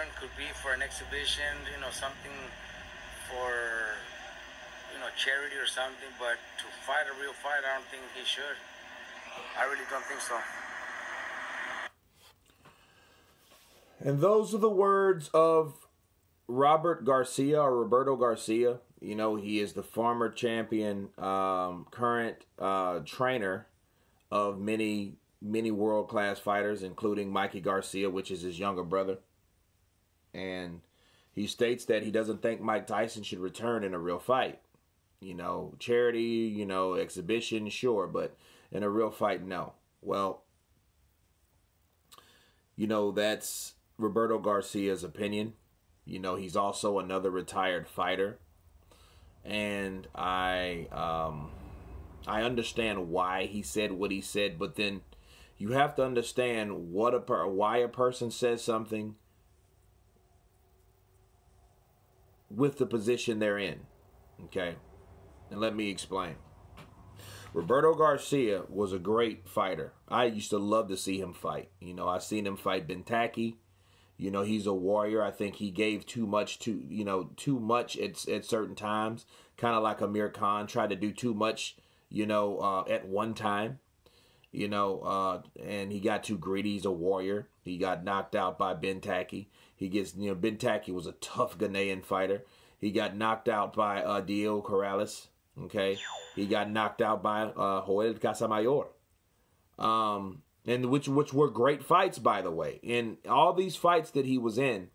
return could be for an exhibition, something for, charity or something. But to fight a real fight, I don't think he should. I really don't think so. And those are the words of Robert Garcia, or Roberto Garcia. He is the Farmer Champion, current trainer of many world-class fighters, including Mikey Garcia, which is his younger brother. And he states that he doesn't think Mike Tyson should return in a real fight. Charity, exhibition, sure, but in a real fight, no. Well, that's Roberto Garcia's opinion. He's also another retired fighter. And I understand why he said what he said, but then you have to understand why a person says something with the position they're in. Okay? And let me explain. Roberto Garcia was a great fighter. I used to love to see him fight. I seen him fight Bentaki. He's a warrior. I think he gave too much at certain times. Kind of like Amir Khan tried to do too much, at one time. And he got too greedy. He's a warrior. He got knocked out by Bentaki. Bentaki was a tough Ghanaian fighter. He got knocked out by Diego Corrales. Okay. He got knocked out by Joel Casamayor. And which were great fights, by the way. In all these fights that he was in,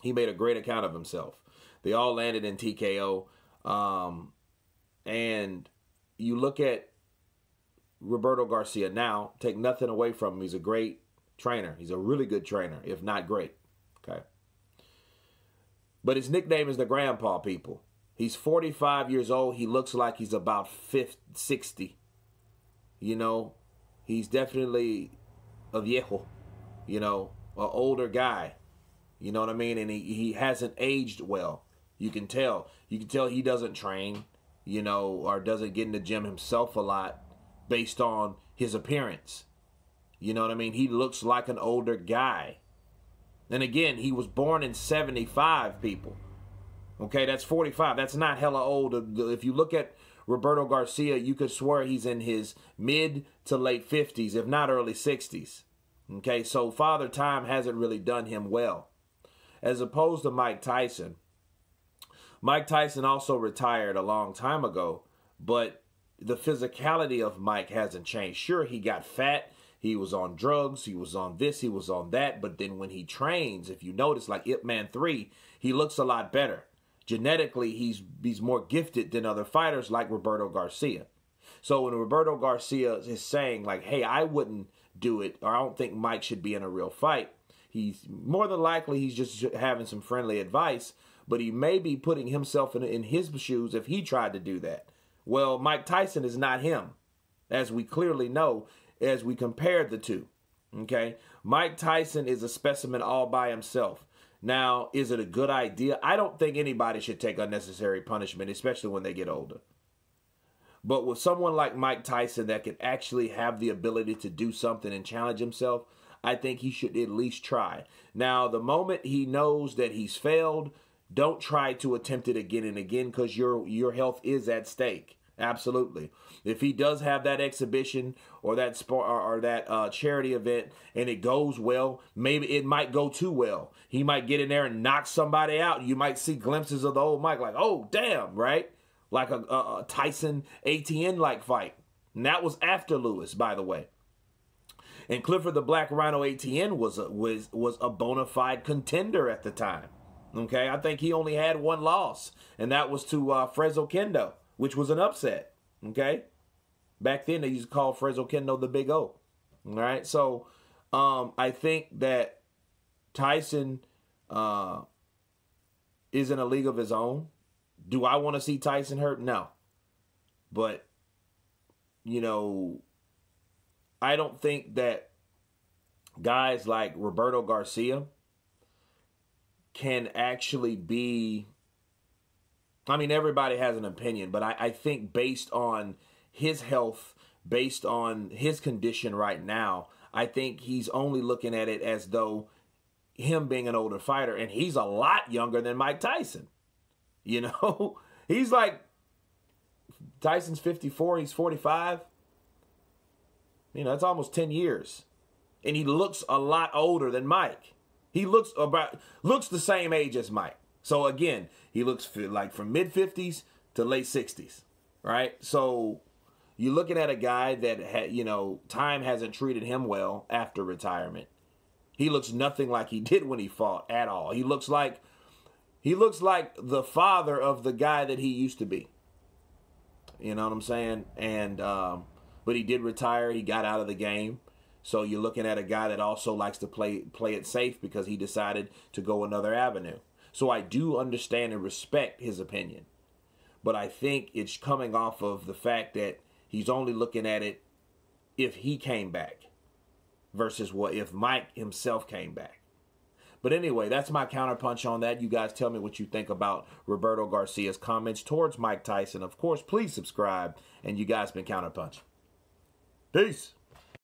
he made a great account of himself. They all landed in TKO. And you look at Roberto Garcia now, take nothing away from him. He's a great trainer. He's a really good trainer, if not great. Okay. But his nickname is the Grandpa, people. He's 45 years old. He looks like he's about 60. He's definitely a viejo, an older guy. You know what I mean? And he hasn't aged well. You can tell. You can tell he doesn't train, or doesn't get in the gym himself a lot based on his appearance. You know what I mean? He looks like an older guy. And again, he was born in 75, people. Okay, that's 45. That's not hella old. If you look at Roberto Garcia, you could swear he's in his mid to late 50s, if not early 60s. Okay, so Father Time hasn't really done him well. As opposed to Mike Tyson. Mike Tyson also retired a long time ago, but the physicality of Mike hasn't changed. Sure, he got fat. He was on drugs. He was on this. He was on that. But then when he trains, if you notice, like Ip Man 3, he looks a lot better. Genetically, he's more gifted than other fighters like Roberto Garcia. So when Roberto Garcia is saying, like, hey, I wouldn't do it, or I don't think Mike should be in a real fight, he's more than likely he's just having some friendly advice, but he may be putting himself in his shoes if he tried to do that. Well, Mike Tyson is not him, as we clearly know, as we compared the two. Okay? Mike Tyson is a specimen all by himself. Now, is it a good idea? I don't think anybody should take unnecessary punishment, especially when they get older. But with someone like Mike Tyson that can actually have the ability to do something and challenge himself, I think he should at least try. Now, the moment he knows that he's failed, don't try to attempt it again and again, because your health is at stake. Absolutely. If he does have that exhibition or that sport or that charity event and it goes well, maybe it might go too well. He might get in there and knock somebody out. You might see glimpses of the old Mike, like, oh, damn, right? Like a Tyson ATN-like fight. And that was after Lewis, by the way. And Clifford the Black Rhino ATN was a bona fide contender at the time. Okay, I think he only had one loss, and that was to Fresno Kendo, which was an upset. Okay, back then they used to call Fresno Kendo the Big O. All right, so I think that Tyson is in a league of his own. Do I want to see Tyson hurt? No, but I don't think that guys like Roberto Garcia can actually be, I mean, everybody has an opinion, but I think based on his health, based on his condition right now, I think he's only looking at it as though him being an older fighter, and he's a lot younger than Mike Tyson. You know, he's like, Tyson's 54, he's 45. You know, that's almost 10 years. And he looks a lot older than Mike. He looks the same age as Mike. So again, he looks like from mid-50s to late 60s, right? So you're looking at a guy that, you know, time hasn't treated him well after retirement. He looks nothing like he did when he fought at all. He looks like the father of the guy that he used to be. You know what I'm saying? And but he did retire. He got out of the game. So you're looking at a guy that also likes to play it safe because he decided to go another avenue. So I do understand and respect his opinion. But I think it's coming off of the fact that he's only looking at it if he came back versus what if Mike himself came back. But anyway, that's my counterpunch on that. You guys tell me what you think about Roberto Garcia's comments towards Mike Tyson. Of course, please subscribe. And you guys been Counterpunch. Peace.